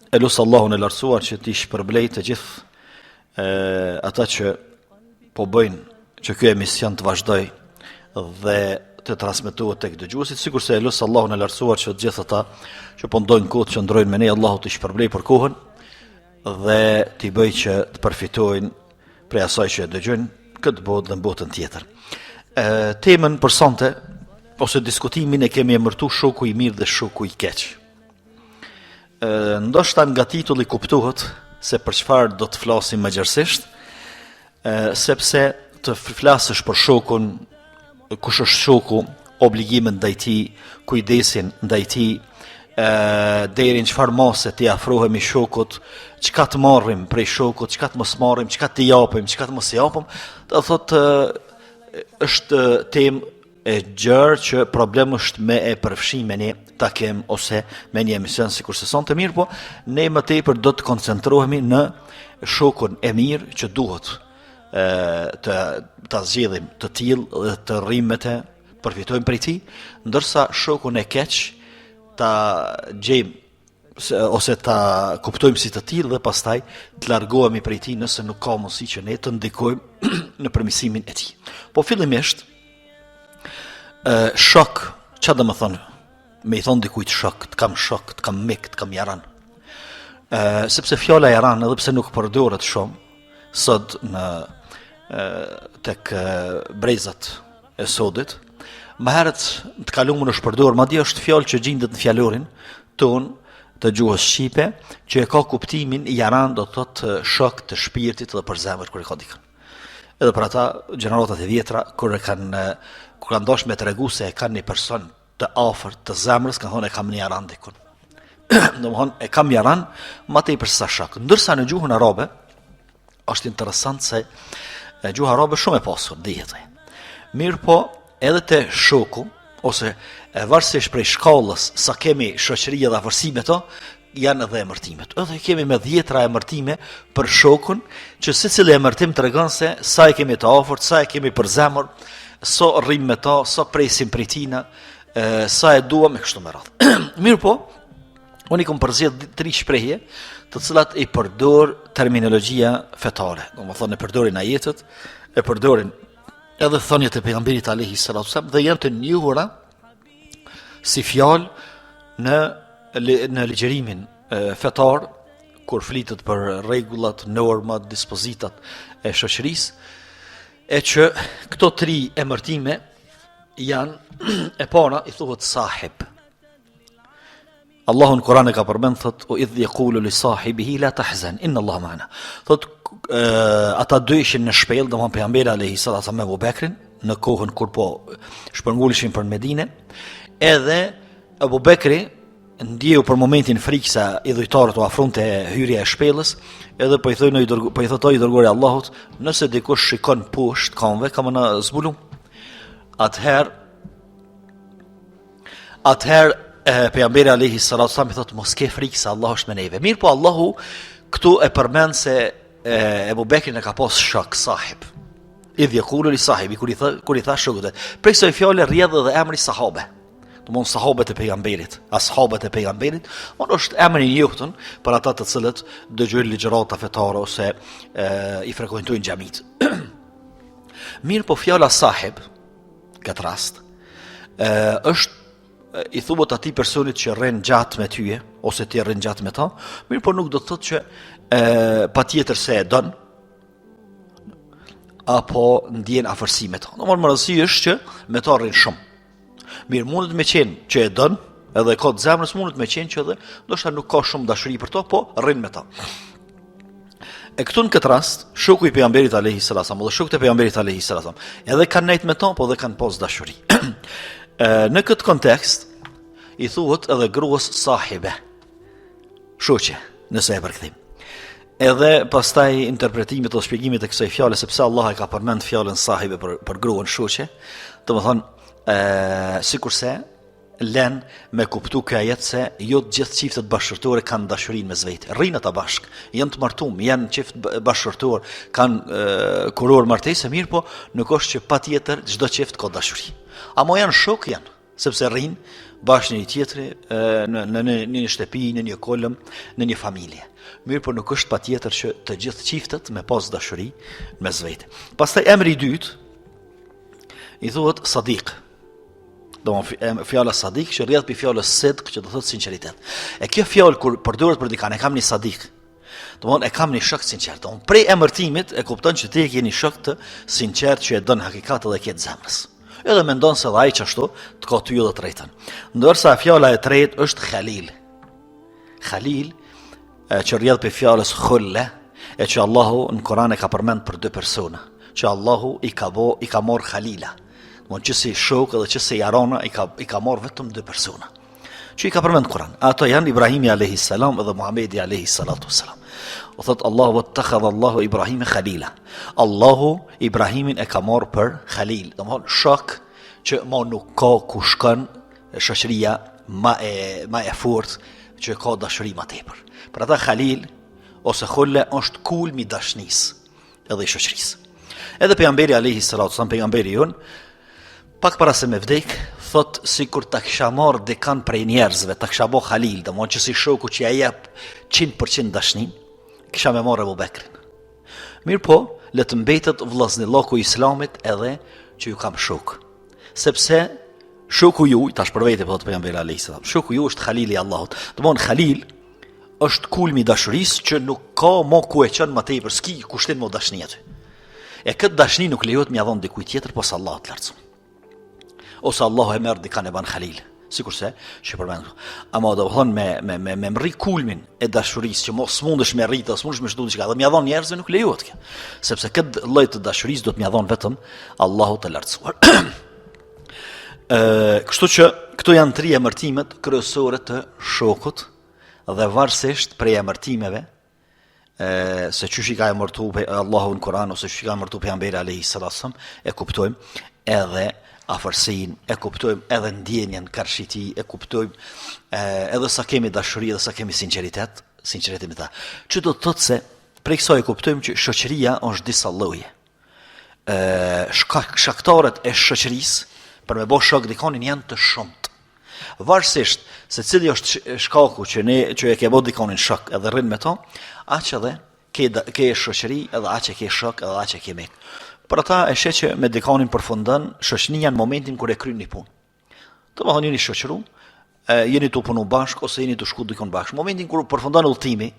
E lusë Allahun e lartësuar që t'i shpërblej të gjithë ata që po bëjnë që ky emision të vazhdoj dhe të transmetohet tek dëgjuesit, sikurse e lusë Allahun e lartësuar që të gjithë ata që po ndojnë kohë që ndrojnë me ne, Allahu t'i shpërblej për kohën dhe t'i bëj që të përfitojnë prej asaj që e dëgjojnë këtë botë dhe në botën tjetër. Temën për sonte ose diskutimin e kemi emërtu shoku i mirë dhe shoku i keq. Ndoshta nga titulli kuptohet se për çfarë do të flasim mëgjersisht, sepse të flasësh për shokun, kush është shoku, obligimet ndaj tij, kujdesin ndaj tij, deri në çfarë mase të afrohemi shokut, çka të marrim prej shokut, çka të mos marrim, çka të japim, çka të mos japim, do thotë është temë e gjërë që problem është me e përfshi me ne ta kem ose me një emision si kurse son të mirë, po ne më tepër do të koncentrohemi në shokun e mirë që duhet të zgjedhim të tillë dhe të rrim me të, përfitojmë prej tij, ndërsa shokun e keq ta gjejmë ose ta kuptojmë si të tillë dhe pastaj të largohemi prej tij nëse nuk ka mundësi që ne të ndikojmë në përmirësimin e tij. Po fillimisht shok, çfarë do të thonë? Me i thonë dikujt shok, të kam mik, të kam jaran. Sepse fjala jaran, edhe pse nuk përdoret shumë sot në tek brezat e sodit, më herët të kaluar është përdorur, madje është fjalë që gjendet në fjalorin ton të gjuhës shqipe, që e ka kuptimin jaran, do të thotë shok të shpirtit dhe për zemër kur e ka dikën. Edhe për ata gjeneratat e vjetra kur kanë ndosh me tregu se e kanë një person të afërt të zemrës, kanë thonë e kam një jaran dikun. Domthonë e kam jaran më tepër se sa shok. Ndërsa në gjuhën arabe është interesant se gjuha arabe shumë e pasur dihet. Mirë po, edhe te shoku ose varësisht prej shkallës sa kemi shoqëri dhe afërsi me to, janë edhe emërtimet. Edhe kemi me 10 emërtime për shokun, që secili emërtim tregon se sa e kemi të afërt, sa e kemi për zemër, sa rrim me ta, sa presim prej tina, sa e duam e kështu me radhë. Mirë po, unë i kom përzgjedh 3 shprehje, të cilat i përdor terminologjia fetare. Domethënë e përdorin ajetet, e përdorin edhe thënjet e pejgamberit alayhi salatu wasallam dhe janë të njohura si fjalë në ligjërimin fetar, kur flitet për rregullat, normat, dispozitat e shoqërisë, e që këto 3 emërtime janë e para i thuhet sahib. Allahu në Kur'an e ka përmend thot o idh yaqulu li sahibihi la tahzan inna Allah ma'ana. Thot ata dy ishin në shpellë, domethënë pejgamberi alayhi salatu me Abu Bekrin në kohën kur po shpërnguleshin për Medinë, edhe Abu Bekri ndjeu për momentin frikë sa i dhujtarët u afronte hyrja e shpellës, edhe po i thotoi i dërguari Allahut, nëse dikush shikon poshtë kanve, ka më na zbulu. Atëherë pejgamberi alayhi salatu wasallam i thotë mos ke frikë se Allah është me neve. Mirë po Allahu këtu e përmend se Abu Bekri e ka pas shok sahib. Idh yaqulu li sahibi kur i tha shokut. Për kësaj fjale rrjedh edhe emri sahabe. Domthonë sahabët e pejgamberit, ashabët e pejgamberit, është emri i njohur për ata të cilët dëgjojnë ligjërata fetare ose i frekuentojnë xhamit. Mirë po fjala sahib, këtë rast, është i thuhet atij personit që rren gjatë me tyje ose ti rren gjatë me ta, mirë po nuk do të thotë që patjetër se e don apo ndjen afërsi me ta. Domthonë më rëndësi është që me ta rrin shumë. Mirë, mundet me qenë që e dën, edhe ka të zemrës, mundet me qenë që edhe ndoshta nuk ka shumë dashuri për to, po rrin me ta. E këtu në këtë rast, shoku i pejgamberit alayhi salatu dhe shokët e pejgamberit alayhi salatu, edhe kanë nejt me ta, po edhe kanë pas dashuri. Në këtë kontekst i thuhet edhe gruas sahibe, shoqe, nëse e përkthim. Edhe pastaj interpretimit ose shpjegimit e kësaj fjale, sepse Allah e ka përmend fjalën sahibe për gruan shoqe, domethënë sikurse len me kuptu kjo ajet se jo të gjithë çiftet bashkëshortore kanë dashurinë mes vetë. Rrinë ata bashk, janë të martuar, janë çift bashkëshortor, kanë kuror martesë mirë, po nuk është që patjetër çdo çift ka dashuri. Amo janë shok janë. sepse rrin bashkë një tjetri në një shtëpi, në një kolëm, në një familje. Mirë, por nuk është patjetër që të gjithë çiftet me pas dashuri mes vete. Pastaj emri i dytë i thuhet sadiq. Fjala sadiq që rrjedh për fjalës sidq, që do thotë sinqeritet. E kjo fjalë kur përdoret për dikën, e kam një sadiq. E kam një shok sinqert. Prej emërtimit e kupton që ti je një shok të sinqert që e don hakikat edhe ke të zemrës. Edhe mendon se ai çashtu të ka ty edhe të drejtën. Ndërsa fjala e tretë është Khalil. Khalil që rrjedh për fjalës khulle, e që Allahu në Kur'an e ka përmend për dy persona, që Allahu i ka marrë Khalila. Që si shok edhe që si jarona i ka marrë vetëm dy persona, që i ka përmend Kur'an. Ato janë Ibrahimi a.s. edhe Muhamedi a.s. O thot Allahu wattakhadha Allahu Ibrahime Khalila. Allahu Ibrahimin e ka marrë për Khalil. Domthon shok që nuk ka ku shkon shoqëria më e fortë, që ka dashuri më tepër. Për ata Khalil ose Khulle është kulmi i dashnisë edhe i shoqërisë. Edhe pejgamberi a.s. pejgamberi jon pak para se me vdek, thot sikur ta kisha marrë dikan prej njerëzve, ta kisha bë Khalil, domthon që si shoku që ja jep 100% dashnin, kisha me marrë Abu Bekrin. Mirë po, le të mbetet vllaznillaku i Islamit edhe që ju kam shok. Sepse shoku ju, tash për vete po thot pejgamberi alayhis salam, shoku ju është Khalili i Allahut. Domthon Khalil është kulmi i dashurisë që nuk ka më ku e çon më tepër, s'ki kushtim më dashni aty. E këtë dashni nuk lejohet m'ia dhon dikujt tjetër posa Allahut të lartësuar. Ose Allahu e merr dikan e ban Khalil, sikurse që përmend. Ama do të thon me mri kulmin e dashurisë që mos mundesh me rrit, as mundesh me shtu diçka, dhe m'ia dhon njerëzve nuk lejohet kjo. Sepse këtë lloj të dashurisë do të m'ia dhon vetëm Allahu të lartësuar. Kështu që këto janë tri emërtimet kryesore të shokut, dhe varësisht prej emërtimeve se çush i ka emërtu Allahu në Kur'an ose çush i ka emërtu pejgamberi alayhis salam, e kuptojmë edhe afërsinë, e kuptojmë edhe ndjenjen karshiti, e kuptojmë edhe sa kemi dashuri dhe sa kemi sinqeritet me ta. Që do të thotë se prej kësaj e kuptojmë që shoqëria është disa lloje. Shkaktarët e shoqërisë për me bë shok dikonin janë të shumtë. Varësisht se cili është shkaku që e ke bë dikonin shok edhe rrin me to, aq edhe ke shoqëri, edhe aq e ke shok, edhe aq e ke mik. Për ata e sheh që me dikonin përfundon shoqënia në momentin kur e kryen një punë. Të bëhon jeni shoqëru, jeni të punu bashkë ose jeni të shku dikon bashkë. Në momentin kur përfundon udhëtimi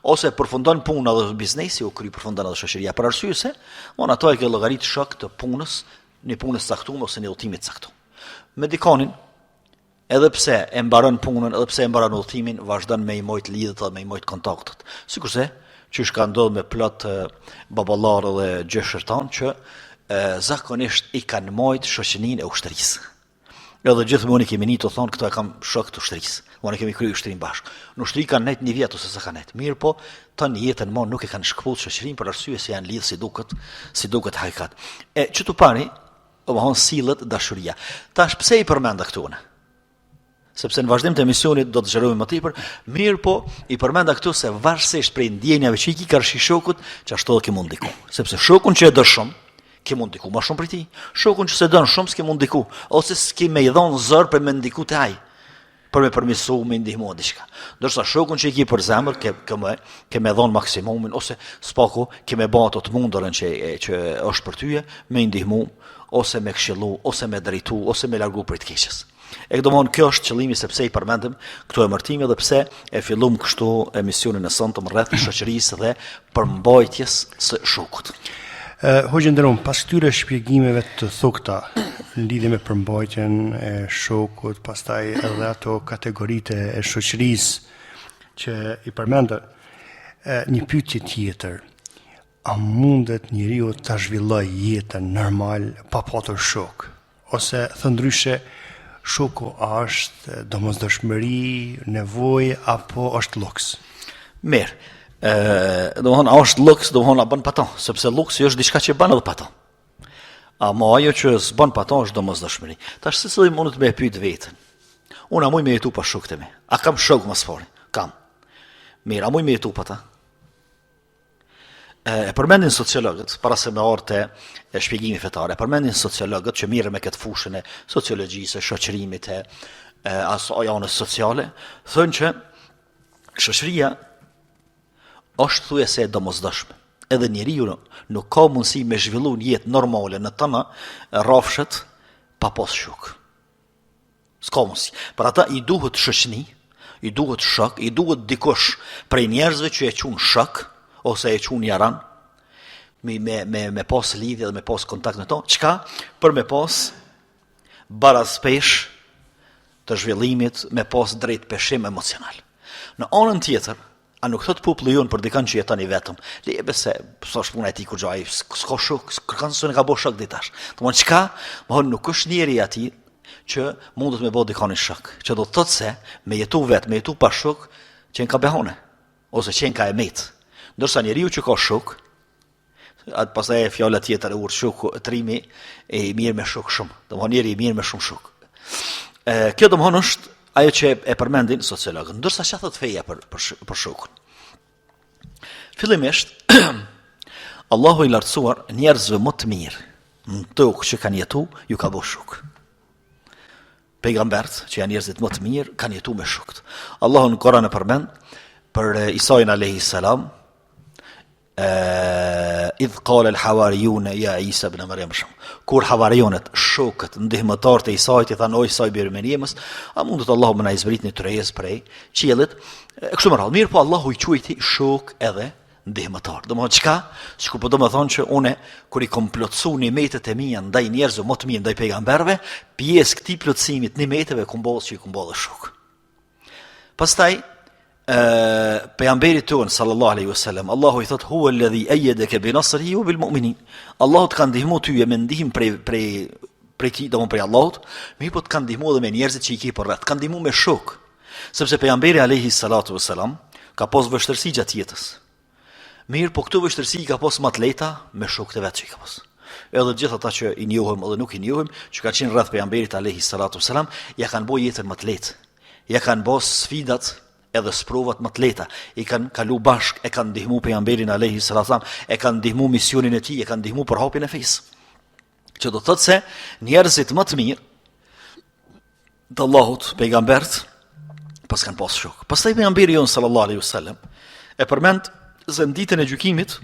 ose përfundon puna dhe biznesi, u kry përfundon edhe shoqëria. Për arsye se ato e ke llogarit shok të punës, një punës caktuar ose një udhëtimi të caktuar. Me dikonin edhe pse e mbaron punën, edhe pse e mbaron udhëtimin, vazhdon me i mojt lidhjet dhe me i mojt kontaktet. Sikurse që ka ndodhur me plot baballarë dhe gjeshërtan që zakonisht i kanë mojt shoqëninë e ushtrisë. Edhe gjithmonë kemi një të thonë këto e kam shok të ushtrisë. Unë kemi kryer ushtrin bashkë. Në ushtri kanë net një vjet ose sa kanë net. Mirë po, tani jetën më nuk e kanë shkpull shoqërinë për arsye se janë lidh si duket hakikat. Çu tu pani, sillet dashuria. Tash pse i përmenda këtu unë? Sepse në vazhdim të emisionit do të zgjerojmë më tepër, mirë po i përmenda këtu se varësisht prej ndjenjave që i ki karshi shokut, që ashtu do ke mund diku. Sepse shokun që e do shumë, ke mund diku më shumë për ti. Shokun që se don shumë s'ke mund diku, ose s'ke me i dhon zor për me ndiku te ai, për me përmirësu, me ndihmu diçka. Ndërsa shokun që i ki për zemër, ke me dhon maksimumin, ose s'paku ke me bë ato të mundurën që është për tyje, me ndihmu, ose me këshillu, ose me drejtu, ose me largu prej të keqes. E domthon kjo është qëllimi sepse i përmendëm këto emërtime dhe pse e fillum kështu emisionin e sonte rreth shoqërisë dhe përmbajtjes së shokut. Hoxha nderuar, pas këtyre shpjegimeve të thukta në lidhje me përmbajtjen e shokut, pastaj edhe ato kategoritë e shoqërisë që i përmendën, një pyetje tjetër. A mundet njeriu ta zhvillojë jetën normal pa patur shok? Ose thëndryshe, shoku është domosdoshmëri, nevojë apo është luks? Mirë. Domthon a është luks, domthon a bën pa to, sepse luksi është diçka që bën edhe pa to. Ama ajo që s'bën pa to është domosdoshmëri. Tash secili mund të më pyet veten. Unë a muj me jetu pa shokët e mi? A kam shok më sfori? Kam. Mirë, a muj me jetu pa ta? E përmendin sociologët, para se me orë të shpjegimi fetar, e përmendin sociologët që mirë me këtë fushën e sociologjisë, shoqërimit e janës sociale, thënë që shoqëria është thuajse e domosdoshme. Edhe njeriu nuk ka mundësi me zhvillu një jetë normale në tëna rrafshet pa pas shok. S'ka mundësi. Për ata i duhet shoqëni, i duhet shok, i duhet dikush prej njerëzve që e qunë shok ose e qunë jaran, me pas lidhje dhe me pas kontakt në to, qka për me pas barazpesh të zhvillimit, me pas drejt peshim emocional. Në anën tjetër, a nuk thot populli jon për dikan që jeton i vetëm. Lebe se s'është puna e tij kur gjaj, s'ka shok, kërkan se ka bëu shok ditash. Domthon çka, nuk është njeri ati që mundet me bëu dikani shok. Që do të thotë se me jetu vet, me jetu pa shok, që ka behone ose që ka emet. Ndërsa njeriu që ka shok, atë pastaj fjala tjetër e shok trimi e mirë me shok shumë. Domthon njeri i mirë me shumë shok. Kjo domthon është ajo që e përmendin sociologët, ndërsa çfarë thot feja për shokun. Fillimisht, Allahu i lartësuar njerëzve më të mirë në tokë që kanë jetu, ju ka bërë shok. Pejgambert, që janë njerëzit më të mirë, kanë jetu me shokët. Allahu në Koran e përmend për Isajin alayhis salam, idh qala al-hawariyun ya Isa ibn Maryam kur havarionet shokët ndihmëtarët e Isait i thanë o Isai bir Maryamës a mundet Allahu më na zbritni tërheqës prej qiellit kështu më radh mirë po Allahu i quajti shok edhe ndihmëtar domethënë çka sikur po do të thonë që unë kur i komplotsu nimetet e mia ndaj njerëzve më të mirë ndaj pejgamberëve pjesë këtij plotësimit nimeteve kumbollës që i kumbollë shok pastaj pejgamberi ton sallallahu alaihi wasallam Allahu i thot huwa alladhi ayyadaka bi nasrihi wa bil mu'minin Allahu të ka ndihmu ty me ndihmë prej ti domon prej Allahut mirë po të ka ndihmu edhe me njerëzit që i ke për rreth ka ndihmu me shok sepse pejgamberi alaihi salatu wasalam ka pas vështirësi gjatë jetës mirë po këto vështirësi ka pas më të lehta me shokët e vet që i ka pas edhe gjithë ata që i njohim edhe nuk i njohim që ka qenë rreth pejgamberit alaihi salatu wasalam ja kanë bërë jetën më të lehtë ja kanë bërë sfidat edhe sprovat më të lehta, i kanë kalu bashk, e kanë ndihmu pejgamberin alayhi salatu e kanë ndihmu misionin e tij, e kanë ndihmu për hapjen e fesë. Që do të thotë se njerëzit më të mirë të Allahut, pejgambert, pas kanë pas shok. Pastaj pejgamberi jon sallallahu alaihi wasallam e përmend se në ditën e gjykimit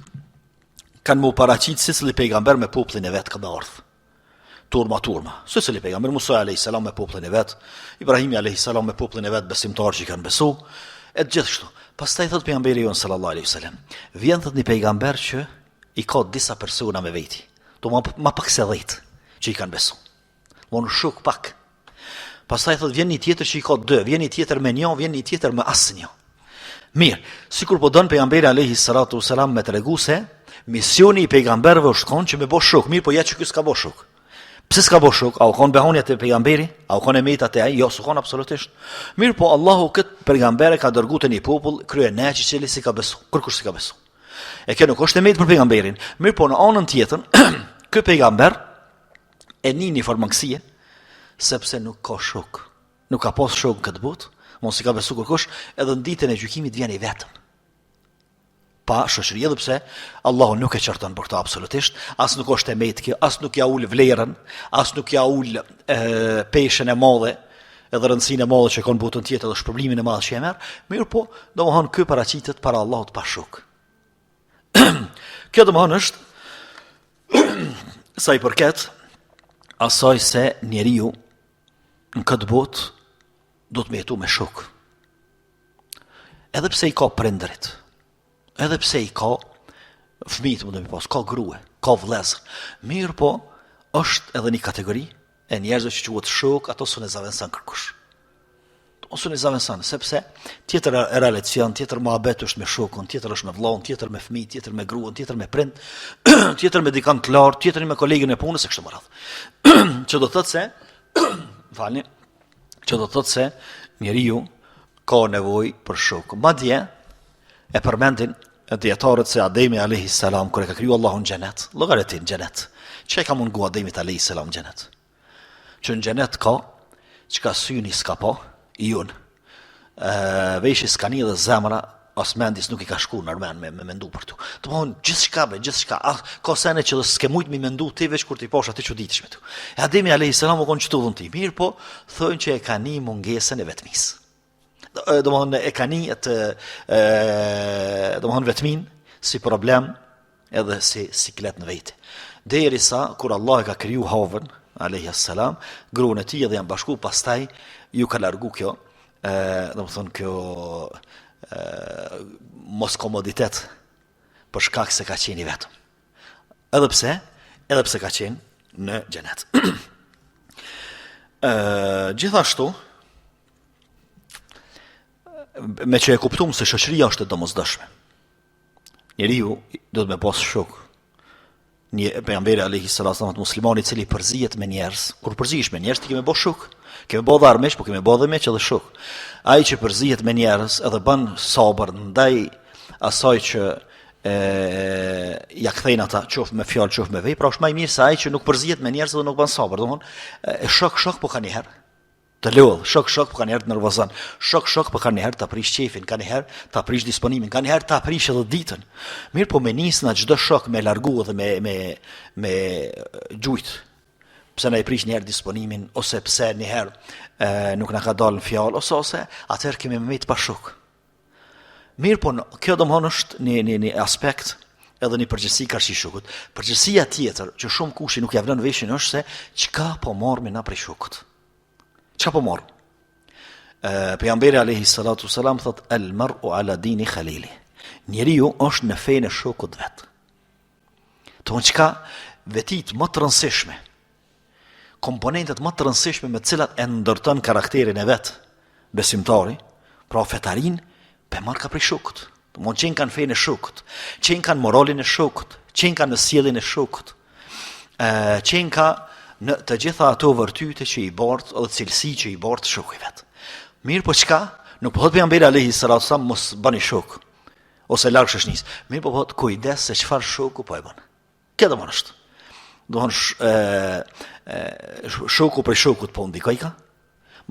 kanë më paraqit secili pejgamber me popullin e vet këtë ardh. Turma. Secili pejgamber Musa alayhis salam me popullin e vet, Ibrahimi alayhis salam me popullin e vet besimtar që kanë besu, e gjithashtu. Pastaj thot pejgamberi jon sallallahu alaihi wasallam, vjen thot një pejgamber që i ka disa persona me veti. Do më pak se 10 që i kanë besu. Mon shok pak. Pastaj thot vjen një tjetër që i ka 2, vjen një tjetër me 1, vjen një tjetër me asnjë. Mirë, sikur po don pejgamberi alayhis salatu wasalam me tregu se misioni i pejgamberëve është kon që me bosh shok, mirë po ja që ky s'ka bosh shok. Pse s'ka bosh shok? A u kon behonjat e pejgamberi? A u kon emetat e ai? Jo, s'u kon absolutisht. Mirë po Allahu kët pejgamber ka dërguar te një popull kryeneç i cili si ka besu, kërkush si ka besu. E kjo nuk është emet për pejgamberin. Mirë po në anën tjetër, ky pejgamber e nini formangësie sepse nuk ka shok. Nuk ka pas shok këtë botë, mos i ka besu kërkush, edhe në ditën e gjykimit vjen i vetëm. Pa shoqëri edhe pse Allahu nuk e qarton për këtë absolutisht, as nuk është emet kjo, as nuk ja ul vlerën, as nuk ja ul peshën e madhe, edhe rëndësinë e madhe që ka në botën tjetër dhe shpërblimin e madh që e merr, mirë po, domethënë ky paraqitet para Allahut pa shok. Kjo domethënë është sa i përket asaj se njeriu në këtë botë do të jetojë me shok. Edhe pse i ka prindërit, edhe pse i ka fëmijët më dhe mi pas, ka grue, ka vlezër. Mirë po, është edhe një kategori e njerëzve që quhet shok, ato së në zavensan kërkush. Së në zavensan, sepse tjetër e relacion, tjetër mohabet është me shokun, tjetër është me vllahun, tjetër me fëmijë, tjetër me gruan, tjetër me prind, tjetër me dikant të lartë, tjetër me kolegën e punës, e kështu me radhë. Që do të thotë se, që do të thotë se njeriu ka nevojë për shok. Madje e përmendin dietarët se Ademi alayhis salam kur e ka kriju Allahu në xhenet, llogaritin xhenet. Çka ka mungu Ademit alayhis salam në xhenet? Që në xhenet ka çka syni s'ka pa, i un. Veshi s'ka një dhe zemra as mendis nuk I ka shku në armen me mendu për tu. Të mëhon, gjithçka, ka sene që dhe s'ke mujt mi mendu ti veç kur t'i posh ati që ditësh me tu. E Ademi a.s. u konë qëtu dhën ti, mirë po, thënë që e ka një mungesën e vetmis. Do mëhon, e ka një do mëhon vetmin si problem edhe si siklet në vete. Derisa, kur Allah e ka kriju Havën, a.s. gruën e tij edhe janë bashku, pastaj ju ka largu kjo, do më thonë kjo mos komoditet për shkak se ka qenë I vetëm. Edhe pse ka qenë në xhenet. Gjithashtu, me që e kuptum se shoqëria është e domosdoshme. Njeriu do të me pas shok. Pejgamberi alayhis salam muslimani I cili përzihet me njerëz, kur përzihesh me njerëz ti ke me bë shok. Kemi bë dhe armesh, po kemi bë dhe meq edhe shok. Ai që përzihet me njerëz edhe bën sabër ndaj asaj që ja kthejnë ata, qoftë me fjalë, qoftë me vepra, pra është më I mirë se ai që nuk përzihet me njerëz dhe nuk bën sabër. Domthonë, shok po kanë herë të lodh, shok po kanë herë të nervozon, shok po kanë herë të aprish qefin, kanë herë të aprish disponimin, kanë herë të aprish edhe ditën. Mirë po me nisë na çdo shok me largu edhe me gjujt. Pse na I prish një herë disponimin, ose pse një herë nuk na ka dalë në fjalë, ose atëherë kemi me të pa shok. Mirë po, kjo domthonë është një aspekt edhe një përgjithësi karshi shokut. Përgjithësia tjetër që shumë kush nuk ja vlen veshin është se çka po marrim na prej shokut. Çka po marr? Pejgamberi alayhis salatu wasalam thot el mar'u ala dini khalili. Njeriu është në fenë e shokut vet. Ton çka vetit më të rëndësishme, komponentet më të rëndësishme me të cilat e ndërton karakterin e vet besimtari, pra fetarin, pe marr ka prej shokut. Domthonjë qenë kanë fenë e shokut, qenë kanë moralin e shokut, qenë kanë në sjelljen e shokut, qenë ka në të gjitha ato vërtyte që I bart edhe cilësi që I bart shoku I vet. Mirë po çka? Nuk po thot pejgamberi alayhis salatu wasallam mos bani shok ose larg shoqënisë. Mirë po thot kujdes se çfarë shoku po e bën. Kjo domon është. Domon shoku për shokut po ndikoj ka.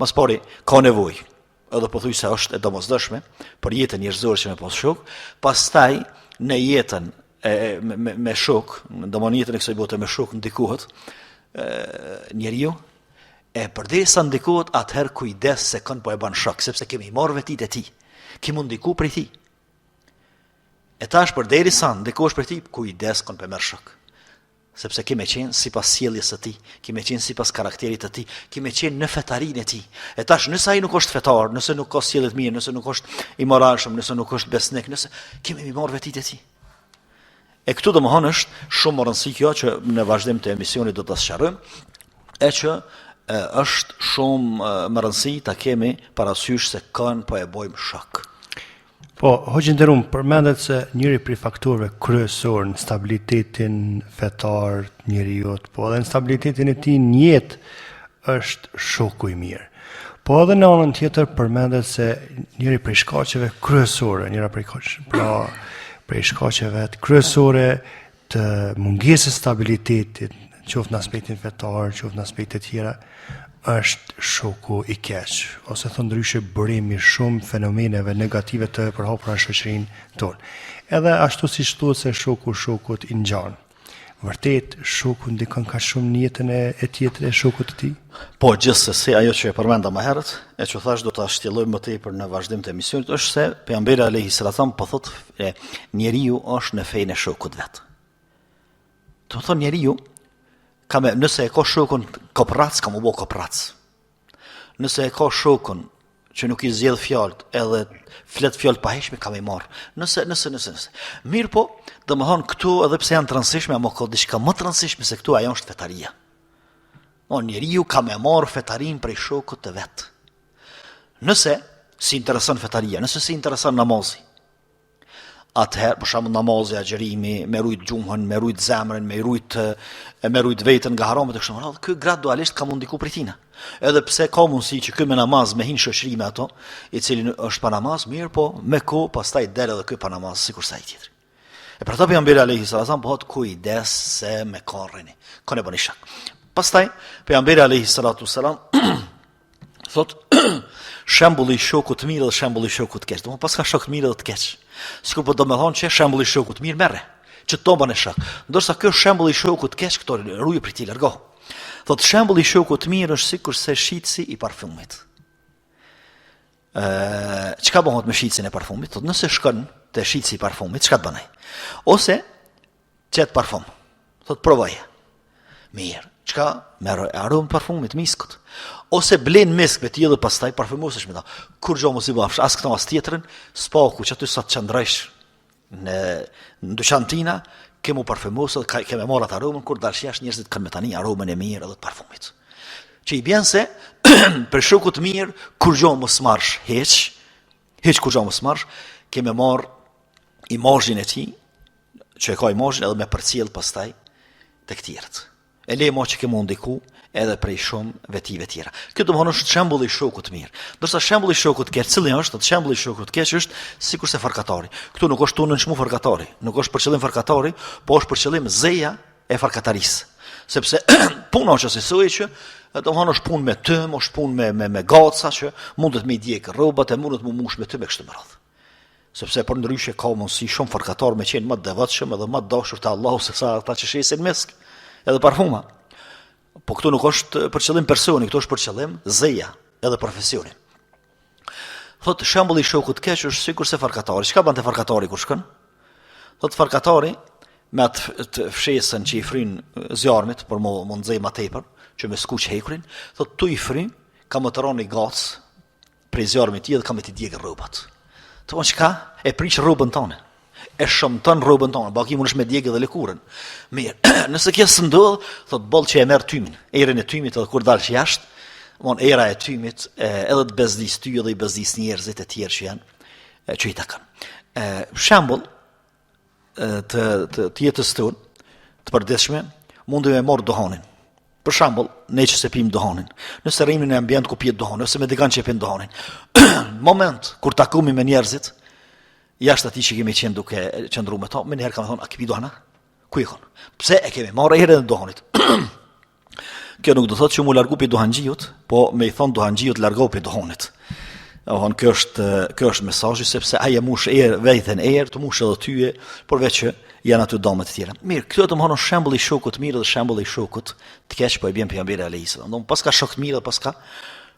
Mos pori ka nevojë. Edhe po thuj se është e domosdoshme për jetën njerëzore që me pas shok, pastaj në jetën me shok, domon jetën e kësaj bote me shok ndikohet njeriu e përderisa ndikohet atëherë kujdes se kënd po e bën shok, sepse kemi marrë vetit e tij. Kemi ndiku prej tij. E tash përderisa ndikohesh prej tij, kujdes kënd po merr shok. Sepse kemi qenë sipas sjelljes së tij, kemi qenë sipas karakterit të tij, kemi qenë në fetarinë e tij. E tash nëse ai nuk është fetar, nëse nuk ka sjellje të mirë, nëse nuk është I moralshëm, nëse nuk është besnik, nëse kemi marrë vetit e tij. E këtu domthon është shumë më rëndësishme kjo që në vazhdim të emisionit do ta sqarojmë, e që është shumë më rëndësi ta kemi parasysh se kanë po e bojmë shok. Po, hoqë nderuar, përmendet se njëri prej faktorëve kryesor në stabilitetin fetar të njeriut, po edhe në stabilitetin e tij në jetë është shoku I mirë. Po edhe në anën tjetër përmendet se njëri prej shkaqeve kryesore, prej shkaqeve kryesore të mungesës stabilitetit, qoftë në aspektin fetar, qoftë në aspekte tjera, është shoku I keq, ose thon ndryshe bërimi shumë fenomeneve negative të përhapura në shoqërinë tonë. Edhe ashtu siç thuhet se shoku shokut I ngjan. Vërtet shoku ndikon ka shumë në jetën e tjetër e shokut të tij? Po, gjithsesi ajo që e përmenda më herët, e që thash do ta shtjelloj më tepër në vazhdim të emisionit, është se pejgamberi alayhis salam po thotë njeriu është në fenë e shokut vet. Do të thonë njeriu nëse e ka shokun koprac, ka mu bo koprac. Nëse e ka shokun që nuk I zgjedh fjalët, edhe flet fjalë pa heshme, ka me marr. Nëse. Mirë po, domethënë këtu edhe pse janë të rëndësishme, ama ka diçka më të rëndësishme se këtu, ajo është fetaria. Njeriu ka me marr fetarin prej shokut të vet. Nëse si intereson fetaria, nëse si intereson namazi, atëherë, për shembull namazi, agjerimi, me rujt gjumhën, me rujt zemrën, me rujt veten nga haramat e kështu me radhë, ky gradualisht ka mundiku prej tina. Edhe pse ka mundësi që ky me namaz me hin shoqëri me ato, I cili është pa namaz, mirë po, me kohë pastaj del edhe ky pa namaz, sikur sa I tjetri. E për ta pejgamberi alayhis salam po thot kujdes se me korreni. Kone bëni shak. Pastaj pejgamberi alayhis salatu wasalam thot shembulli i shokut të mirë dhe shembulli i shokut të keq. Domethënë paska shok të mirë dhe të keq. Sikur po do të thonë që shembulli i shokut të mirë merre, që tombën e shok. Ndërsa ky shembulli i shokut të keq këto ruaj prej tij largo. Thot shembulli i shokut të mirë është sikurse shitsi i parfumit. Çka bëhet me shitsin e parfumit? Thot nëse shkon te shitsi i parfumit, çka të bën ai? Ose çet parfum. Thot provoje. Mirë. Çka merr aromë parfumit miskut. Ose blen misk me tij dhe pastaj parfumosesh me ta. Kur gjë mos i bafsh as këtë as tjetrën, spaku që aty sa të çandrësh në dyqan tina, kemu parfumosë, kemë marrë atë aromën kur dalsh jashtë njerëzit kanë me tani aromën e mirë edhe të parfumit. Që i bën se për shokut të mirë kur gjë mos marrsh hiç kur gjë mos marrsh, kemë marr imazhin e tij, që e ka imazhin edhe me përcjell pastaj tek tjerët. E le mo që ke mund ndiku edhe prej shumë vetive tjera. Kjo do të thonë është shembulli i shokut të mirë. Ndërsa shembulli i shokut të keq, cili është? Shembulli i shokut të keq është sikurse farkatari. Këtu nuk është tunën çmu farkatari, nuk është për qëllim farkatari, po është për qëllim zeja e farkatarisë. Sepse puna është asoj që do të thonë është punë me tëm, është punë me gaca që mundet me djeg rrobat e mundet me mush me tëm e kështu me radhë. Sepse për ndryshe ka mundësi shumë farkatar me qenë më të devotshëm edhe më të dashur te Allahu se sa ata që shesin misk edhe parfuma. Po këtu nuk është për qëllim personi, këtu është për qëllim zeja edhe profesioni. Thot shembulli i shokut të keq është sikurse farkatari. Çka bën te farkatari kur shkon? Thot farkatari me atë fshesën që i fryn zjarmit për mo nxej më tepër, që me skuq hekurin, thot tu i fryn, ka më të roni gac prej zjarmit tjetër ka me të djegë rrobat. Thon çka? E prish rrobën tonë. E shëmton rrobën tonë, baki mundesh me djegë dhe lëkurën. Mirë, nëse kjo s'ndodh, thot boll që e merr tymin, erën e tymit edhe kur dalsh jashtë, era e tymit edhe të bezdis ty edhe i bezdis njerëzit e tjerë që janë që i takon. Shembull të jetës tonë, të përditshme, mundi me marr duhanin. Për shembull, ne që se pim duhanin, nëse rrimi në ambient ku pihet duhan, ose me dikan që pin duhanin. Moment kur takumi me njerëzit, jashtë atij që kemi qenë duke qëndruar me to, më njëherë kam thonë, a kipi duhana? Ku i kon? Pse e kemi marrë herën e duhanit? Kjo nuk do thotë që mu largu pe duhanxhiut, po me i thon duhanxhiut largo pe duhanit. Kjo është mesazhi sepse ai e mush veten të mush edhe tyje, por veç që janë aty dëmet të tjera. Mirë, këto do të thonë shembulli i shokut të mirë dhe shembulli i shokut të keq, po e bën pejgamberi alayhis salam. Don paska shok të mirë dhe paska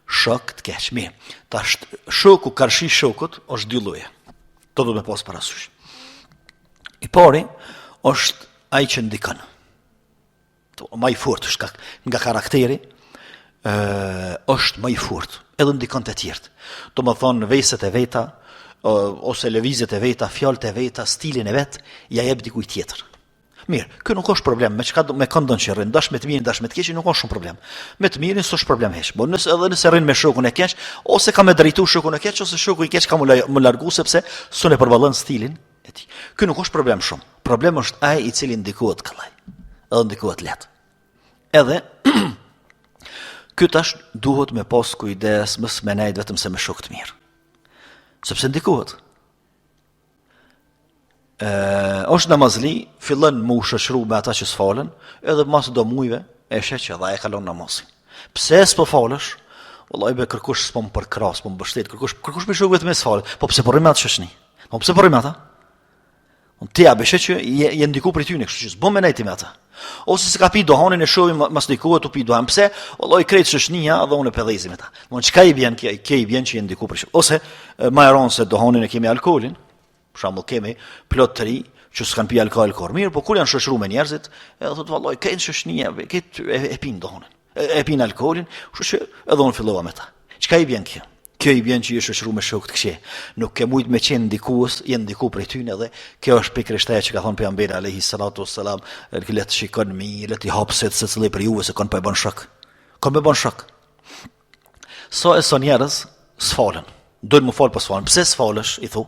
shok të keq. Mirë. Tash shoku karshi shokut është dy lloje. To do të me pas parasysh. I pari është ai që ndikon. Më i fortë është nga karakteri, është më i fortë, edhe ndikon te tjerët. Do të thonë veset e veta ose lëvizjet e veta, fjalët e veta, stilin e vet, ja jep dikujt tjetër. Mirë, kjo nuk është problem, me këndon që rrin, dash me të mirë, dash me të keq, nuk ka shumë problem. Me të mirën s'është problem hiç. Po nëse rrin me shokun e keq, ose ka me drejtu shokun e keq, ose shoku i keq ka më largu sepse s'u përballon stilin e tij. Kjo nuk është problem shumë. Problemi është ai i cili ndikohet kallaj. Edhe ndikohet lehtë. Edhe ky tash duhet me pas kujdes, mos me nejt vetëm se me shok të mirë. Sepse ndikohet. Është namazli, fillon më u shoqëru me ata që s'falen, edhe mas do mujve e sheh që dha e kalon namazin. Pse s'po falësh? Wallahi be kërkush s'po më përkras, po më mbështet, kërkush me shokët me s'fal. Po pse po rrim atë shoqni? Po pse po rrim ata? Ti a beshe që je ndiku për ty në kështu që s'bën me nejti me ata. Ose se ka pi dohanin e shohim mas ndikohet u pi dohan. Pse? Wallahi krejt shoqnia dhe unë pedhezi me ta. Mon çka i bën kjo i bën që je ndiku për shok. Ose më e ron se dohanin e kemi alkoolin. Për shembull kemi plot të ri që s'kan pi alkool kur mirë, po kur janë shoqëruar me njerëzit, edhe thotë vallai kënë shoqënia, këtë e pin dohanin. E pin alkoolin, kështu që edhe unë fillova me ta. Çka i bën kjo? Kjo i bën që je shoqëruar me shok të këqij. Nuk ke mujt me qenë ndikues, je ndiku prej ty edhe kjo është pikërisht ajo që ka thënë pejgamberi alayhis salatu wassalam, le të shikon mirë, le të hapset se cili për juve se kanë po e bën shok. Kanë më bën shok. So e son njerëz s'falen. Duhet më fal pas falen. Pse s'falesh? I thu.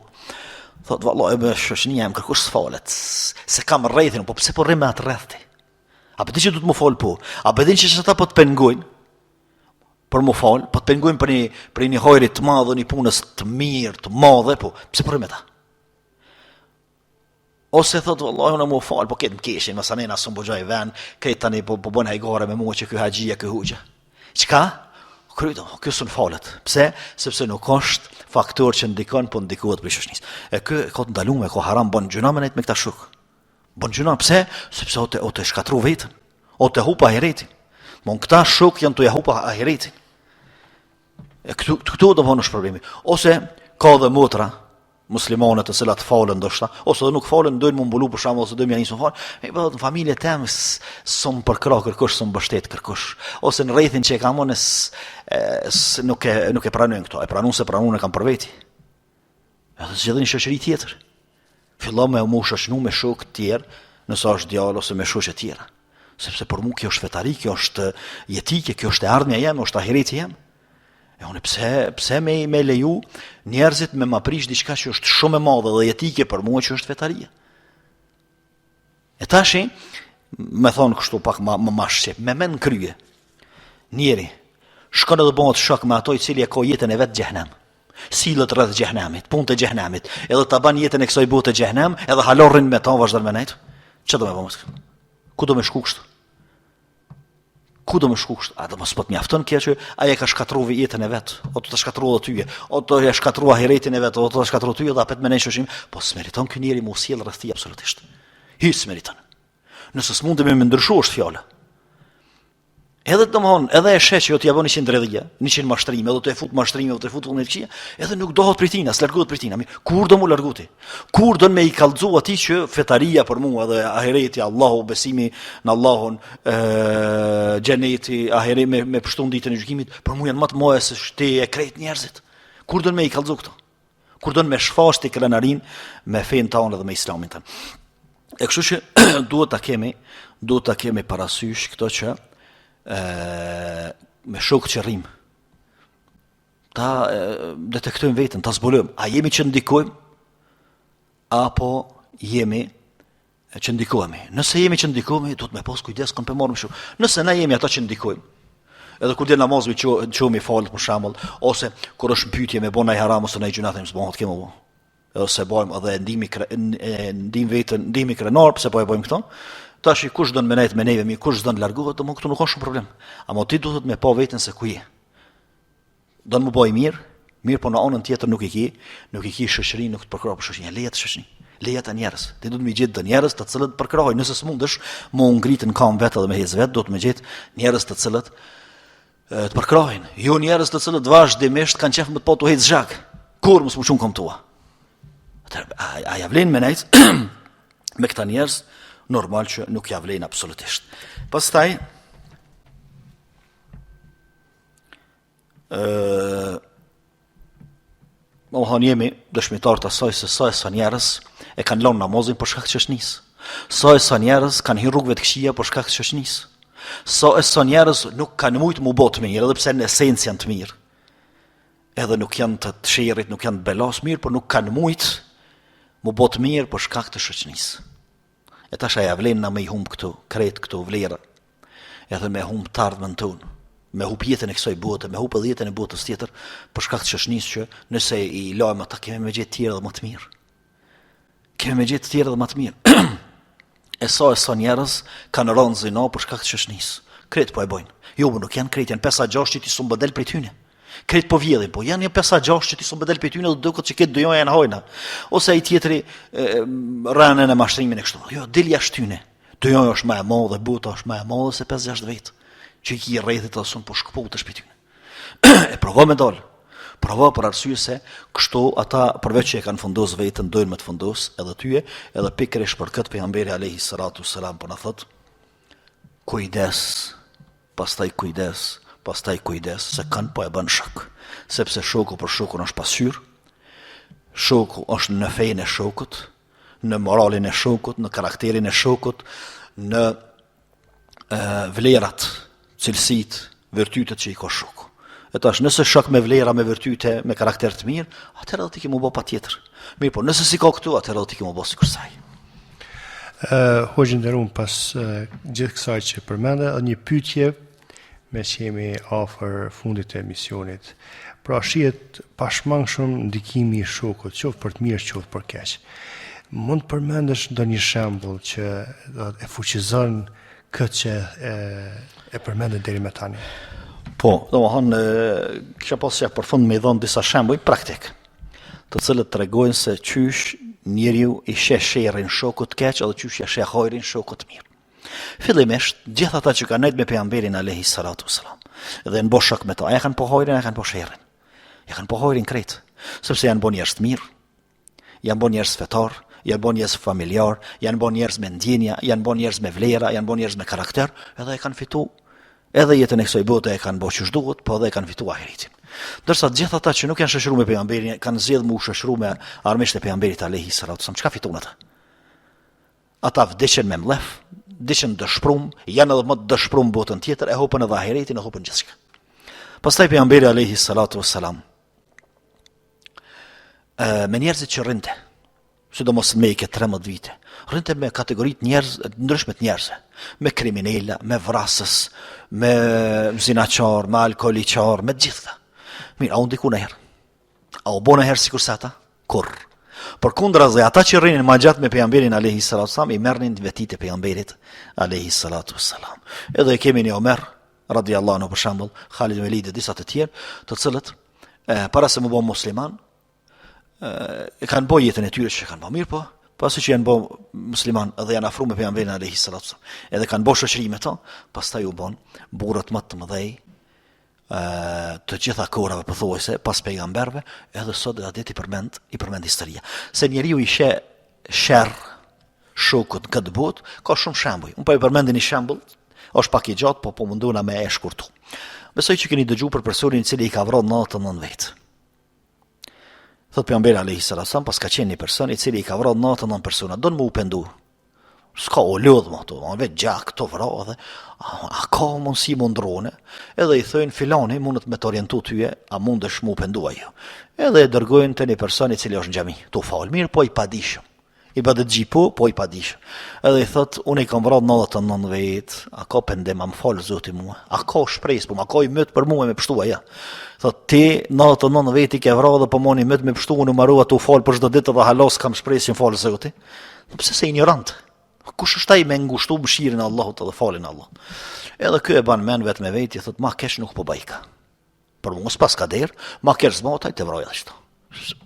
Thot vallahi me shoqënia jam kërkush s'falet. Se kam rrethin, po pse po rrim me atë rrethti? A po ti që do të më fal po? A po din që ata po të pengojnë? Për më fal, po të pengojnë për një hojri të madh dhe një punës të mirë, të madhe, po pse po rrim ata? Ose thot vallahi unë më fal, po këtë më keshin, masanena s'u bëjë vën, këtë tani po bën hajgore me mua që ky haxhia, ky hoxha. Çka? kryet, kjo s'u falet. Pse? Sepse nuk është faktor që ndikon, po ndikohet për shoqërisë. E kë ka të ndaluar, ka haram bën gjuna me këta shok. Bën gjuna pse? Sepse o të shkatru vetën, o të hupa ahiretin. Mon këta shok janë të ja hupa ahiretin. E këtu do vonë është problemi. Ose ka dhe motra muslimane të cilat falen ndoshta, ose dhe nuk falen, dojnë më mbulu për shembull, ose dojnë ja nisë më falen, në familje temë s'm përkrah kërkush, s'm mbështet kërkush, ose në rrethin që e kam unë nuk e pranojnë këto, e pranun e kam për veti. Edhe zgjedhin një shoqëri tjetër. Fillon me u shoqënu me shokë të tjerë, nëse është djalë ose me shoqë të tjera. Sepse për mua kjo është fetari, kjo është jetike, kjo është e ardhmja jeme, është ahireti jeme. E unë pse me leju njerëzit me ma prish diçka që është shumë e madhe dhe jetike për mua që është fetaria. E tashi, me thonë kështu pak ma shqip, me men krye, njeri, shkon edhe bëhet shok me ato i cili e ka jetën e vetë xhehenem. Sillet rreth xhehenemit, punë të xhehenemit, edhe ta ban jetën e kësaj bote xhehenem, edhe halorrin me ta vazhdon me nejt. Ç'do me bëj? Ku do me shku kështu? Ku do më shku kështu? A do mos po të mjafton kjo që ai e ka shkatruar jetën e vet, o të shkatruar tyje, o të ja shkatruar ahiretin e vet, o të shkatruar tyje dhe apet me ne shoshim, po s'meriton ky njeri mu sjell rreth tij absolutisht. S'meriton. Nëse s'mundemi me ndryshu është fjala. Edhe domthon, edhe e sheh që jo t'ja bën 100 rrjedhje, 100 mashtrime, do të fut mashtrime, do të fut vullnetçi, edhe nuk dohet prej tina, s'largohet prej tina. Kur do mu larguti? Kur do me i kallxu atij që fetaria për mua dhe ahireti, Allahu, besimi në Allahun, xheneti, ahireti me pështun ditën e gjykimit, për mua janë më të mëdha se shtëja e krejt njerëzit. Kur do me i kallxu këto? Kur do me shfaqti krenarin me fen tonë dhe me islamin tonë. E kështu që duhet ta kemi parasysh këto që me shokë që rrim ta detektojmë vetën, ta zbulojmë, a jemi që ndikojmë apo jemi që ndikohemi. Nëse jemi që ndikohemi, duhet me pas kujdes kënë për marrëm shumë. Nëse na jemi ata që ndikojmë, edhe kur dhe namazmi qomi falët për shembull, ose kur është pyetje me bon ai haram ose ai gjuna, them s'bon të kemi bo. Edhe se bojmë edhe ndihmi krenar, pse po e bojmë këto. Tash kush don me nejt me neve, kush don largohet, domo këtu nuk ka shumë problem. Ama ti duhet me pa veten se ku je. Don më bëj mirë, po në anën tjetër nuk i ki shoqërinë, nuk të përkrah për shoqërinë, lejet shoqërinë. Lejet e njerëz. Ti duhet më gjetë njerëz të cilët përkrahojnë, nëse s'mundesh, më ngritën kam vetë edhe me hez vet, do të më gjetë njerëz të cilët të përkrahojnë. Jo njerëz të cilët vazhdimisht kanë qef më të pa tu hec zhak. Kur mos më çun kom tua. A ja vlen me nejt me këta njerëz? Normal që nuk ja vlen absolutisht. Pastaj jemi dëshmitar të asaj se sa njerëz e kanë lënë namazin për shkak të shoqënisë. Sa njerëz kanë hyrë rrugëve të këqija për shkak të shoqënisë. Sa njerëz nuk kanë mujt mu bë të mirë, edhe pse në esencë janë të mirë. Edhe nuk janë të çerrit, nuk janë të belas mirë, por nuk kanë mujt mu bë të mirë për shkak të shoqënisë. E tash ja vlen na me i humb këtu, krejt këtu vlera. Edhe me humb të ardhmen tonë, me humb jetën e kësaj bote, me humb edhe jetën e botës tjetër, për shkak të shoqënisë që nëse i lajmë ata kemi me gjetë tjerë dhe më të mirë. Kemi me gjetë tjerë dhe më të mirë. E sa njerëz kanë rënë zinë për shkak të shoqënisë. Krejt po e bojnë. Jo, nuk janë krejt, janë 5-6 që ti s'u mbëdel prej tyne. Krejt po vjedhin, po janë 5-6 që ti s'u mbëdel prej tyne dhe duket që këtë doja janë hojna. Ose ai tjetri rënën e mashtrimin e kështu. Jo, del jashtë tyne. Doja është më e madhe, bota është më e madhe se 5-6 vjet. Që i rrethit asun po shkëputesh prej tyne. E provo me dal. Provo për arsye se kështu ata përveç që e kanë fundos vetën, dojnë me të fundos edhe tyje, edhe pikërisht për këtë pejgamberi alayhi salatu sallam po na thot kujdes, pastaj kujdes, se kanë po e bën shok. Sepse shoku për shokun është pasyr, shoku është në fejnë e shokut, në moralin e shokut, në karakterin e shokut, në vlerat, cilësit, virtytet që i ka shoku. E tash, nëse shok me vlera, me virtyte, me karakter të mirë, atëherë do t'i kemi bo pa tjetër. Mirë, po nëse si ka këtu, atëherë do t'i kemi bo si kërsaj. Hoxhë nderuar, pas gjithë kësaj që përmende, një pyetje me që jemi afër fundit të emisionit. Pra shihet pashmangshëm ndikimi i shokut, qoftë për të mirë, qoftë për keq. Mund të përmendesh ndonjë shembull që e fuqizon këtë që e përmendën deri më tani? Po, domethënë kisha pas që përfund me i dhënë disa shembuj praktik, të cilët tregojnë se qysh njeriu i sheh sherrin shokut keq edhe qysh ja sheh hajrin shokut mirë. Fillimisht, gjithë ata që kanë nejtë me pejgamberin alayhi salatu wassalam, dhe në bo shok me ta, ja kanë po hajrin, ja kanë po sherrin. Ja kanë po hajrin krejt, sepse janë bo njerëz të mirë, janë bo njerëz fetar, janë bo njerëz familjar, janë bo njerëz me ndjenja, janë bo njerëz me vlera, janë bo njerëz me karakter, edhe e kanë fitu, edhe jetën e kësaj bote e kanë bo që shduhet, po edhe e kanë fitu ahiretin. Ndërsa gjithë ata që nuk janë shoqëruar me pejgamberin, kanë zgjedhur mu shoqëruar me armiqtë e pejgamberit alayhi salatu wasallam. Çka fiton ata? Ata vdeqen me mllef, vdeqen dëshprum, janë edhe më të dëshprum botën tjetër, e hopën edhe ahiretin, e hopën gjithçka. Pastaj pejgamberi alayhi salatu wasalam me njerëzit që rrinte, sidomos në Mekë 13 vite, rrinte me kategoritë njerëz ndryshme të njerëzve, me kriminela, me vrasës, me zinaqar, me alkooliqar, me gjitha. Mirë, a u ndiku në herë? A u bo në herë sikur se ata? Kur? Por kundrazi, ata që rrinin ma gjatë me pejgamberin alayhi salatu wasalam, i merrnin vetit e pejgamberit alayhi salatu wasalam. Edhe e kemi një Omer radiallahu anhu për shembull, Khalid ibn Walid e disa të tjerë, të cilët para se më bë musliman, e kanë bë jetën e tyre që kanë bë mirë, po pasi që janë bë musliman edhe janë afruar me pejgamberin alayhi salatu wasalam, edhe kanë bë shoqëri me to, pastaj u bën burrat më të mëdhej të gjitha kohërave pothuajse pas pejgamberëve, edhe sot edhe ditë i përmend historia. Se njeriu i sheh sherr shokut këtë botë, ka shumë shembuj. Unë po i përmend një shembull, është pak i gjatë, po munduna me e shkurtu. Besoj që keni dëgjuar për personin i cili i ka vrarë 99 vet. Thot pejgamberi alayhi salatu wasallam, pas ka qenë një person i cili i ka vrarë 99 persona, don më u pendu. S'ka o lodh më ato, vetë gjak të vra edhe a ka mundësi më ndrone, edhe i thëjnë filani mundet me të orientu tyje, a mundesh mu pendua jo. Edhe e dërgojnë të një person i cili është në xhami, tu falë mirë, po i padishëm. I bëdë gjipo, po i padishëm. Edhe i thot, unë i kam vra 99 vetë, a ka pendem, a më falë zoti mua, a ka shpresë, po ma ka i mëtë për mua me pështua, ja. Thot, ti 99 vetë i ke vra dhe po moni mëtë me pështua, në marua tu falë për çdo ditë dhe halos kam shpresë në falë zoti. Pse se ignorant? Kush është ai me ngushtu mëshirën e Allahut edhe falin Allah. Edhe ky e ban men vetë me vetë, thot ma kesh nuk po bajka. Por mos pas ka der, ma kesh zmotaj të vroj ashtu.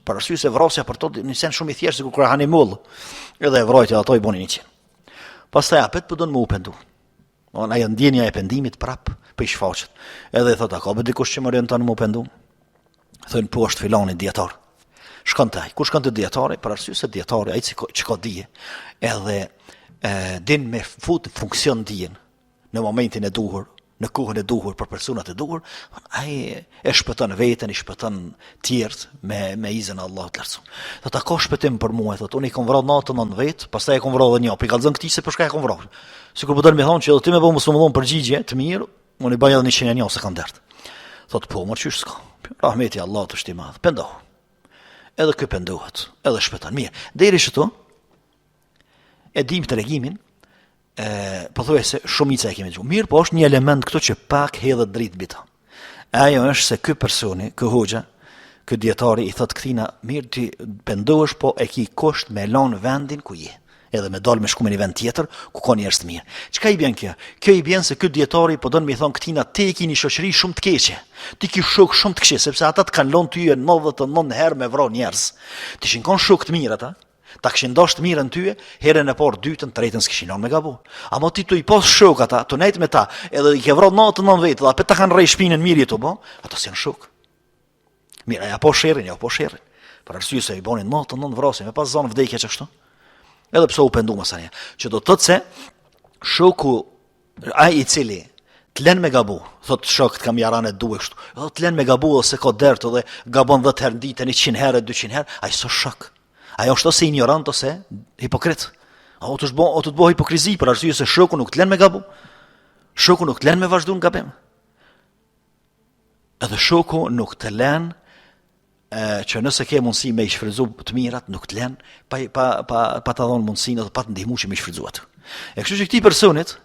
Për arsye se vrasja për to një sen shumë i thjeshtë sikur kur hani moll. Edhe e vrojtja ato i bonin 100. Pastaj apet po don më u pendu. On ai ndjenja e pendimit prap po i shfaqet. Edhe i thot a ka be dikush që më orienton më u pendu? Thon po është filani dietar. Shkon te ai. Ku shkon te dietari? Për arsye se dietari ai që ka dije. Edhe din me fut funksion dijen në momentin e duhur, në kohën e duhur për personat e duhur, ai e shpëton veten, i shpëton tjerët me izën e Allahut të lartësuar. Thot a ka shpëtim për mua, thot unë i kam vrarë 99 vet, pastaj e kam vrarë edhe një, po i kallzon këtij se për çka e kam vrarë. Sikur po don më thonë që edhe ti më bë mos më dhon përgjigje të mirë, unë i baj edhe 101 se kam dert. Thot po, më çysh s'ka. Rahmeti i Allahut është i madh. Pendohu. Edhe ky pendohet, edhe shpëton mirë. Deri këtu e dim të regimin, po thuaj se shumica e kemi dëgjuar. Mirë, po është një element këtu që pak hedhet dritë bita. Ajo është se ky personi, ky hoxha, ky dietari i thot këtina, mirë ti pendohesh, po e ki kusht me lën vendin ku je. Edhe me dal me shku me një vend tjetër ku ka njerëz të mirë. Çka i bën kjo? Kjo i bën se ky dietari po don më thon këtina ti e keni shoqëri shumë të keqe. Ti ke shok shumë të keq, sepse ata të kanë lënë ty 99 herë me vrarë njerëz. Ti shikon shok të mirë ata. Ta kishin dashur të mirën tyje, herën e parë, dytën, tretën s'kishin lënë me gabu. Ama ti tu i pas shok ata, tu nejt me ta, edhe i ke vrarë 99 vetë, dhe apet ta kanë rrej shpinën mirë jetu, po, ata s'janë shok. Mirë, ja po sherrin, ja po sherrin. Për arsye se i bonin 99 vrasje, me pas zonë vdekje çashtu. Edhe pse u pendu më sa një, që do të thotë se shoku ai i cili të lën me gabu, thot shokët kam jarane duhe kështu. Edhe të lën me gabu ose ka dert edhe gabon 10 herë në ditë, 100 herë, 200 herë, ai s'o shok. Ajo është ose ignorant ose hipokrit. O të bëj hipokrizi për arsye se shoku nuk të lën me gabu. Shoku nuk të lën me vazhdu në gabim. Edhe shoku nuk të lën që nëse ke mundësi me i shfrytzu të mirat, nuk të lën pa ta dhënë mundësinë edhe pa të ndihmuar që me i shfrytzu atë. E kështu që këtij personit,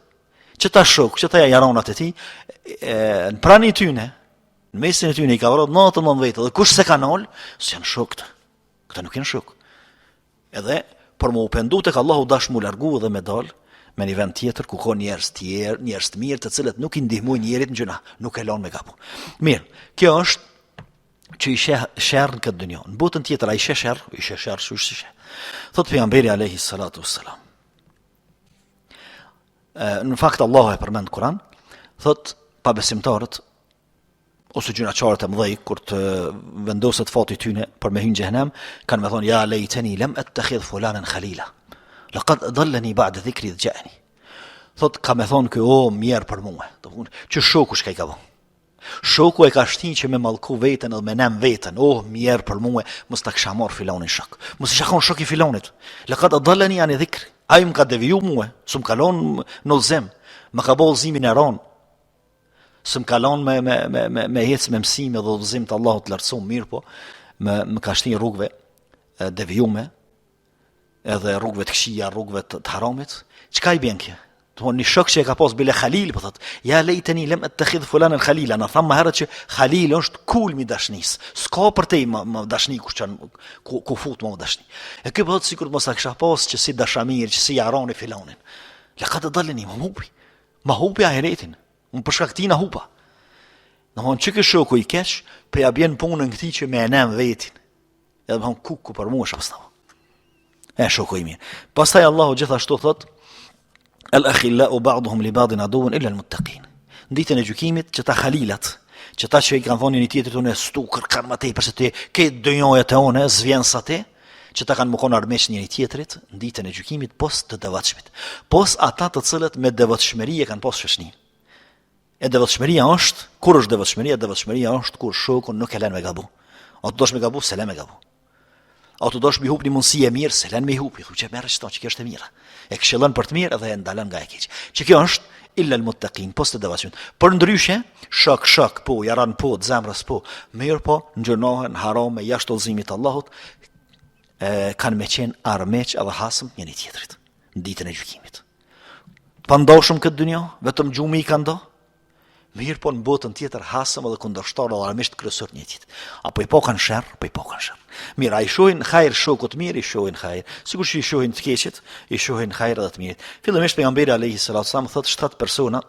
që ta shok, që ta jaronat e tij, në pranin e tyne, në mesin e tyne i ka vrarë 99 vetë, dhe kush se kanë ol, s'janë shokët. Këta nuk janë shok. Edhe, për më u pendu tek Allahu dash mu largu dhe me dal, me një vend tjetër ku ka njerëz të mirë, të cilët nuk i ndihmojnë njerit në gjëna, nuk e lënë me gabu. Mirë, kjo është që i sherr në këtë dunjë. Në botën tjetër ai sheh sherr, çu sheh. Thot pejgamberi alayhi salatu wassalam. Në fakt Allahu e përmend Kur'an, thot pabesimtarët ose gjunaqarët e mëdhej kur të vendoset fati tyne për me hyrë në xhenem, kanë me thonë ja lejteni lam attakhidh fulanan khalila. Laqad adallani ba'da dhikri ja'ani. Thot ka me thonë kjo mirë për mua. Do thonë që shoku shka i ka vënë. Shoku e ka shtin që me mallku veten edhe me nem veten. Mirë për mua, mos ta kisha marr filonin shok. Mos i shakon shok i filonit. Laqad adallani ani dhikri. Ai më ka deviju mua, s'm kalon në udhëzim. Më ka bëu udhëzimin e ron. S'm kalon me hec me mësime dhe udhëzim të Allahut lartësuar mirë po, më ka shtin rrugëve devijume, edhe rrugëve të këqija, rrugëve të haramit. Çka i bën kjo? Thonë një shok që e ka pas bile Khalil, po thot, ja lejteni lam attakhidh fulanan khalila. Na thamë herët që Khalil është kulmi i dashurisë. S'ka për te më dashni ku fut më dashni. E ky po thot sikur mos a kisha pas që si dashamir, që si jaroni filonin. Laqad dallani ma hupi ahiretin. Unë për shkak tina hupa. Domthon çka shoku i keq, po ja bën punën këtij që më enem vetin. Edhe më kuku për mua shasta. Shoku i mirë. Pastaj Allahu gjithashtu thot al-akhillau ba'dhum li ba'din aduwwun illa al-muttaqin. Ditën e gjykimit që ta khalilat, që ta që i kanë thonë një tjetrit unë stukër kanë më tepër se ti, ke dënjoja të one zvjen sa ti, që ta kanë më konë armeq njëri tjetrit, në ditën e gjykimit pos të devotshmit. Pos ata të cilët me devotshmëri e kanë pas shoqëni. E devotshmëria është, kur është devotshmëria? Devotshmëria është kur shokun nuk e lën me gabu. O të dosh me gabu, se lën me gabu. O të dosh me hup një mundësi e mirë, se lën me hupi, që merr çto që kjo është e mira. E këshillon për të mirë edhe e ndalon nga e keq. Që kjo është illa al-muttaqin, pos të devotshmit. Për ndryshe, shok po, jaran po, zemrës po, mirë po, ngjënohen harame jashtë udhëzimit të Allahut, kanë me qenë armeq edhe hasëm njëri tjetrit në ditën e gjykimit. Pa ndoshëm këtë dunjë, vetëm gjumi i ka ndo, mirë po në botën tjetër hasëm edhe kundërshtar edhe armisht kryesor njëtit. Apo i po kanë sherr, po i po kanë sherr. Mirë, a i shohin hajër shokut mirë, i shohin hajër. Sikur që i shohin të keqit, i shohin hajër edhe të mirë. Fillimisht pejgamberi alayhi salatu wasallam thotë 7 persona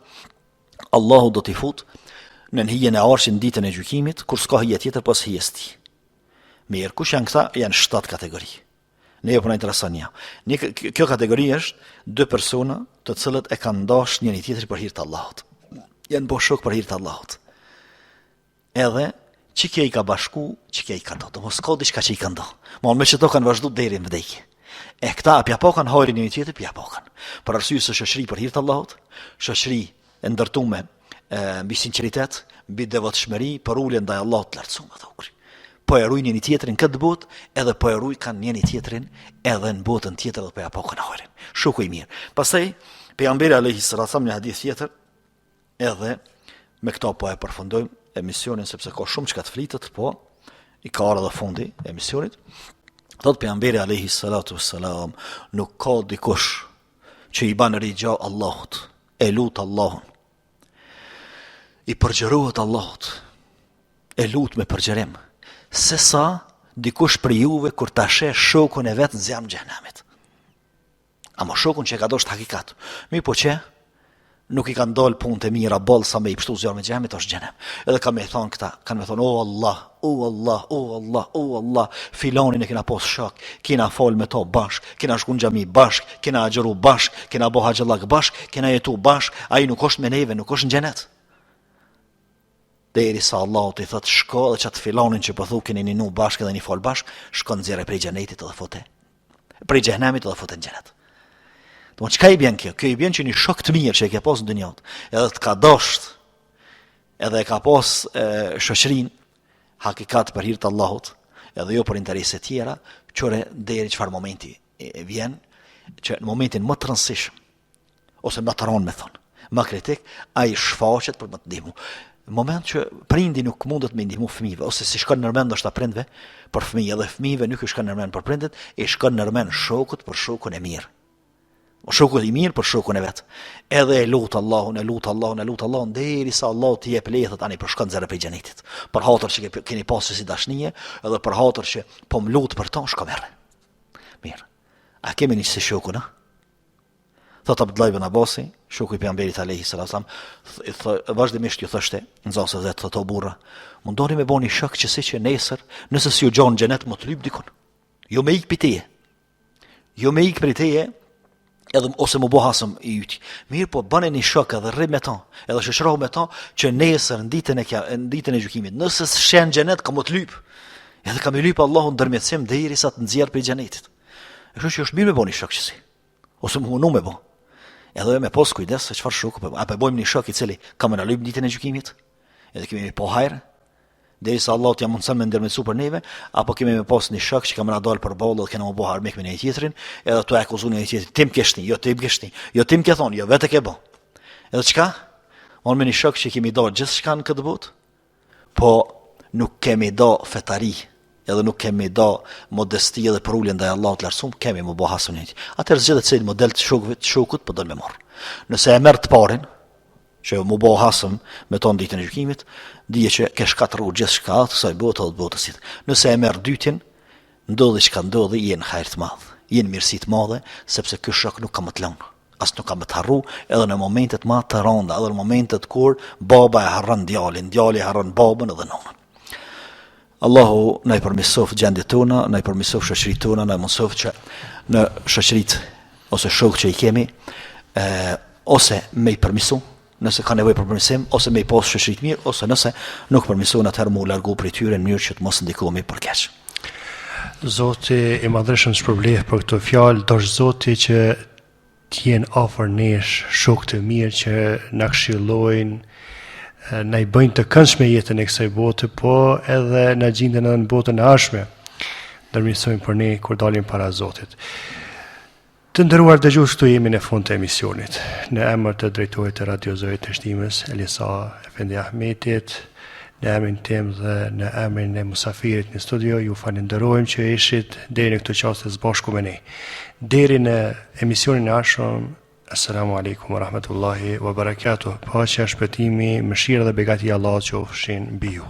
Allahu do t'i fut në hijen e arshit në ditën e gjykimit, kur s'ka hije tjetër pas hijes tij. Mirë, kush janë këta? Janë 7 kategori. Ne jo po na intereson ja. Kjo kategori është 2 persona të cilët e kanë dashur njëri tjetrin për hir të Allahut. Janë bo shok për hir të Allahut. Edhe që kje i ka bashku, që kje i ka do. Mos ka diçka që i ka do. Me që to kanë vazhdu deri në vdekje. E këta pja pokan hajrin një tjetër, pja pokan. Për arsye se shoqëri për hir të Allahut, shoqëri e ndërtuar mbi sinqeritet, mbi devotshmëri, për ulje ndaj Allahut të lartësuar dhe ukri. Po e ruajnë një tjetrin këtë botë, edhe po e ruaj kanë një tjetrin edhe në botën tjetër edhe po ja pokan hajrin. Shoku i mirë. Pastaj pejgamberi alayhi salatu wasallam në hadith tjetër, edhe me këto po e përfundojmë emisionin sepse ka shumë çka të flitet, po i ka ardhur fundi e emisionit. Thot pejgamberi alayhi salatu wassalam, nuk ka dikush që i ban rigja Allahut, e lut Allahun, i përgjërohet Allahut, e lut me përgjërim, se sa dikush për juve kur ta sheh shokun e vet në zjarr të xhenemit. Ama shokun që e ka dosht hakikat. Mi po që nuk i kanë dalë punët e mira, ballë sa me i pështu zjarë me xhenemit, është xhenem. Edhe ka me thonë këta, kanë me thonë, o Allah, o Allah, o Allah, o Allah, filonin e kena pos shok, kena fol me to bashk, kena shku në xhami bashk, kena agjeru bashk, kena bo haxhallak bashk, kena jetu bashk, ai nuk është me neve, nuk është në xhenet. Deri sa Allahu të i thëtë shko dhe që atë filonin që pëthu keni ninu bashk edhe një fol bashk, shko në zire prej xhenetit edhe fote, prej xhenemit edhe fote në xhenet. Domthon çka i bën kjo? Kjo i bën që një shok të mirë që e ke pas në dunjë, edhe të ka dosht, edhe e ka pas shoqërinë hakikat për hir të Allahut, edhe jo për interese tjera, çore deri çfarë momenti vjen, që në momentin më të rëndësishëm, ose më të rënd me thon, më kritik, ai shfaqet për më të ndihmu. Në moment që prindi nuk mundet me ndihmu fëmijëve, ose si shkon nërmend ndoshta prindve për fëmijë, edhe fëmijëve nuk i shkon nërmend për prindet, i shkon nërmend shokut për shokun e mirë. O shokut i mirë për shokun e vet. Edhe e lut Allahun, e lut Allahun, e lut Allahun derisa Allahu t'i jep leje tani për shkon zero për xhenetit. Për hatër që keni pasur si dashnie, edhe për hatër që po më lut për ton shko merr. Mirë. A kemi një si shokun, a? Thot Abdullah ibn Abasi, shoku i pejgamberit alayhi salam, vazhdimisht ju thoshte, nxënëse dhe thot o burra, mundoni me boni shok që si që nesër, nëse si ju gjon xhenet më të lyp dikon. Jo me ik piteje. Jo me ik prej teje, edhe ose më bohasëm i yti. Mirë po bëni një shok edhe rri me ta, edhe shoqërohu me ta që nesër në ditën e gjykimit, nëse shen xhenet ka më të lyp. Edhe kam i lyp Allahu ndërmjetësim derisa të nxjerr prej xhenetit. Kështu që është mirë me boni shok që si. Ose më hunu me bo. Edhe me pos kujdes se çfarë shoku po. Apo bëjmë një shok i cili ka më na lyp ditën e gjykimit. Edhe kemi po hajër. Derisa Allah t'ja mundson me ndërmjetësu për neve, apo kemi me pas një shok që ka më na dal për bollë dhe kena më bëhar me një tjetrin, edhe tu akuzon një tjetrin, tim keshni, jo tim keshni, jo tim ke thon, jo vetë ke bë. Edhe çka? On me një shok që kemi dalë gjithçka në këtë botë, po nuk kemi do fetari, edhe nuk kemi do modesti edhe për ulje ndaj Allahut larsum, kemi më bëha sunet. Atëherë zgjedhet se model të shokut po dal me marr. Nëse e merr të parin, që mu bo hasëm me tonë ditën e gjykimit, dije që ke shkatëru gjithçka të kësaj bote dhe botësit. Nëse e merr dytin, ndodhi çka ndodhi, jenë hajër të madh, jenë mirësi të madhe, sepse ky shok nuk ka më të lënë, as nuk ka më të harru, edhe në momentet më të rënda, edhe në momentet kur baba e harron djalin, djali e harron babën edhe nonën. Allahu na i përmirësoft gjendjet tona, na i përmirësoft shoqëritë tona, na mësoft që në shoqëritë ose shokë që i kemi, ose me i përmirësu, nëse ka nevojë për përmirësim, ose me i pas shoqëri të mirë, ose nëse nuk përmirësohen atëherë mu largu prej tyre në mënyrë që të mos ndikohemi për keq. Zoti i madhreshëm shpërbleh për këtë fjalë, dosh Zoti që t'jenë afër nesh shokë të mirë që na këshillojnë, na i bëjnë të këndshme jetën e kësaj bote, po edhe na gjenden edhe në botën e ardhshme. Ndërmirësojmë për ne kur dalim para Zotit. Të nderuar dëgjues, këtu jemi në fund të emisionit. Në emër të drejtorit të Radio Zërit të Shtimës, Elisa Efendi Ahmetit, në emrin tim dhe në emrin e musafirit në studio, ju falenderojmë që ishit deri në këtë çast së bashku me ne. Deri në emisionin e ardhshëm, assalamu alaikum wa rahmatullahi wa barakatuh. Paqja, shpëtimi, mëshira dhe begatia e Allahut qofshin mbi ju.